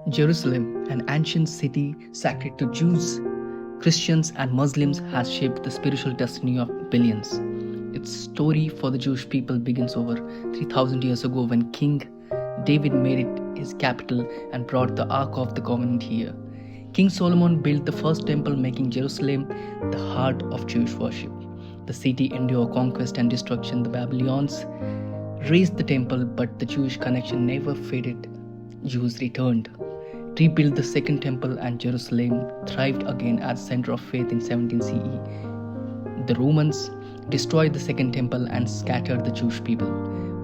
Jerusalem, an ancient city sacred to Jews, Christians, and Muslims, has shaped the spiritual destiny of billions. Its story for the Jewish people begins over 3,000 years ago when King David made it his capital and brought the Ark of the Covenant here. King Solomon built the first temple, making Jerusalem the heart of Jewish worship. The city endured conquest and destruction. The Babylonians razed the temple, but the Jewish connection never faded. Jews returned, rebuilt the second temple, and Jerusalem thrived again as a center of faith in 17 CE. The Romans destroyed the second temple and scattered the Jewish people,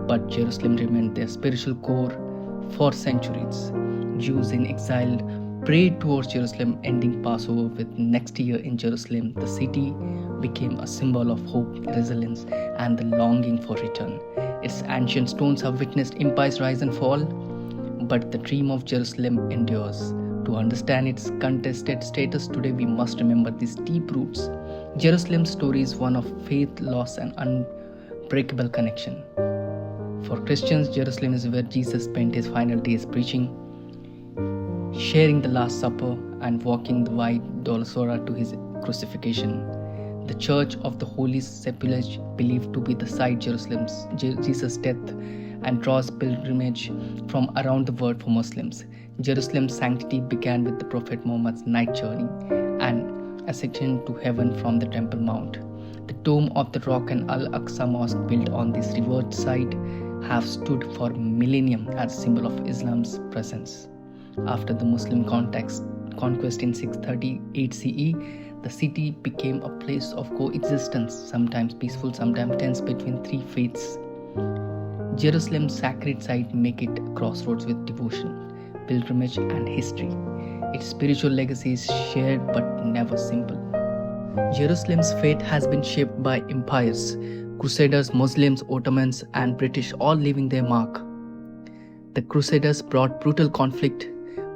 but Jerusalem remained their spiritual core for centuries. Jews in exile prayed towards Jerusalem, ending Passover with next year in Jerusalem. The city became a symbol of hope, resilience, and the longing for return. Its ancient stones have witnessed empires rise and fall, but the dream of Jerusalem endures. To understand its contested status today, we must remember these deep roots. Jerusalem's story is one of faith, loss, and unbreakable connection. For Christians, Jerusalem is where Jesus spent his final days preaching, sharing the Last Supper, and walking the Via Dolorosa to his crucifixion. The Church of the Holy Sepulchre, believed to be the site Jerusalem's Jesus' death, and draws pilgrimage from around the world for Muslims. Jerusalem's sanctity began with the Prophet Muhammad's night journey and ascension to heaven from the Temple Mount. The Dome of the Rock and Al-Aqsa Mosque, built on this revered site, have stood for millennia as a symbol of Islam's presence. After the Muslim conquest in 638 CE, the city became a place of coexistence, sometimes peaceful, sometimes tense, between three faiths. Jerusalem's sacred site make it a crossroads with devotion, pilgrimage, and history. Its spiritual legacy is shared but never simple. Jerusalem's fate has been shaped by empires, Crusaders, Muslims, Ottomans, and British, all leaving their mark. The Crusaders brought brutal conflict,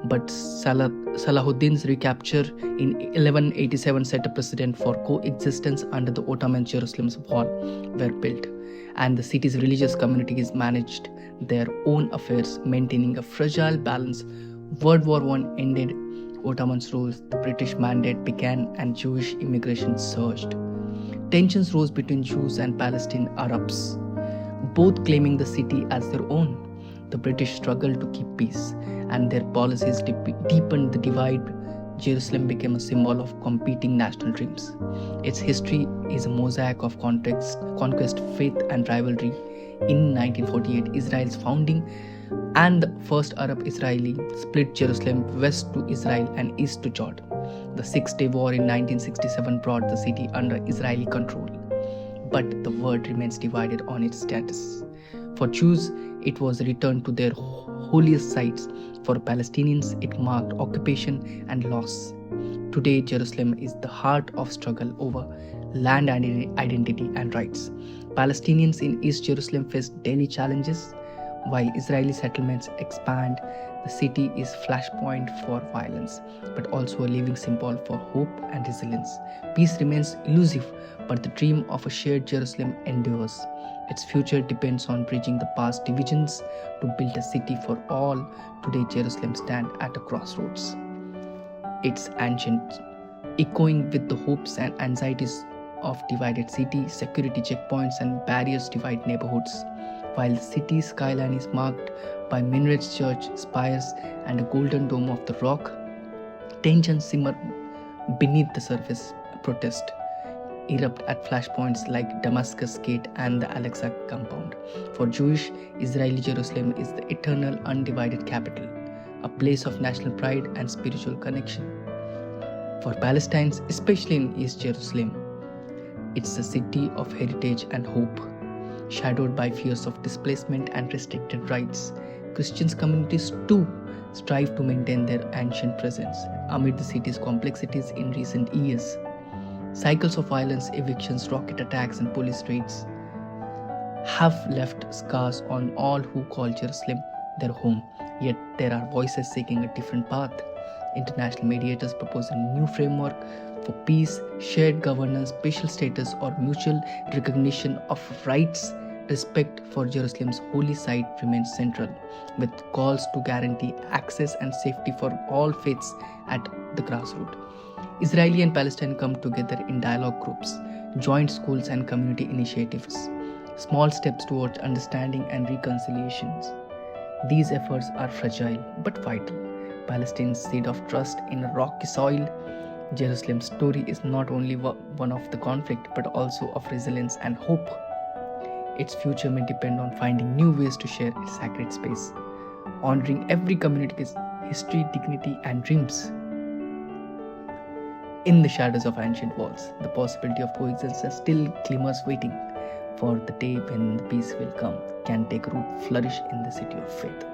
but Salahuddin's recapture in 1187 set a precedent for coexistence. Under the Ottomans, Jerusalem's walls were built, and the city's religious communities managed their own affairs, maintaining a fragile balance. World War I ended Ottoman's rule, the British Mandate began, and Jewish immigration surged. Tensions rose between Jews and Palestinian Arabs, both claiming the city as their own. The British struggled to keep peace, and their policies deepened the divide. Jerusalem became a symbol of competing national dreams. Its history is a mosaic of conquest, faith, and rivalry. In 1948, Israel's founding and the first Arab-Israeli split Jerusalem west to Israel and east to Jordan. The Six-Day War in 1967 brought the city under Israeli control, but the world remains divided on its status. For Jews, it was a return to their holiest sites. For Palestinians, it marked occupation and loss. Today, Jerusalem is the heart of struggle over land identity and rights. Palestinians in East Jerusalem face daily challenges, while Israeli settlements expand. The city is flashpoint for violence, but also a living symbol for hope and resilience. Peace remains elusive, but the dream of a shared Jerusalem endures. Its future depends on bridging the past divisions to build a city for all. Today, Jerusalem stands at a crossroads. It's ancient, echoing with the hopes and anxieties of divided city. Security checkpoints and barriers divide neighborhoods, while the city's skyline is marked by minarets, church spires, and a golden dome of the rock. Tensions simmer beneath the surface. Protest erupt at flashpoints like Damascus Gate and the Al-Aqsa compound. For Jewish, Israeli Jerusalem is the eternal, undivided capital, a place of national pride and spiritual connection. For Palestinians, especially in East Jerusalem, it's a city of heritage and hope, shadowed by fears of displacement and restricted rights. Christian communities too strive to maintain their ancient presence amid the city's complexities in recent years. Cycles of violence, evictions, rocket attacks, and police raids have left scars on all who call Jerusalem their home. Yet there are voices seeking a different path. International mediators propose a new framework for peace, shared governance, special status, or mutual recognition of rights Respect for Jerusalem's holy site remains central, with calls to guarantee access and safety for all faiths at the grassroots. Israeli and Palestine come together in dialogue groups, joint schools, and community initiatives, small steps towards understanding and reconciliations. These efforts are fragile but vital. Palestine's seed of trust in rocky soil. Jerusalem's story is not only one of the conflict but also of resilience and hope. Its future may depend on finding new ways to share its sacred space, honoring every community's history, dignity, and dreams. In the shadows of ancient walls, the possibility of coexistence still glimmers, waiting for the day when the peace will come, can take root, flourish in the city of faith.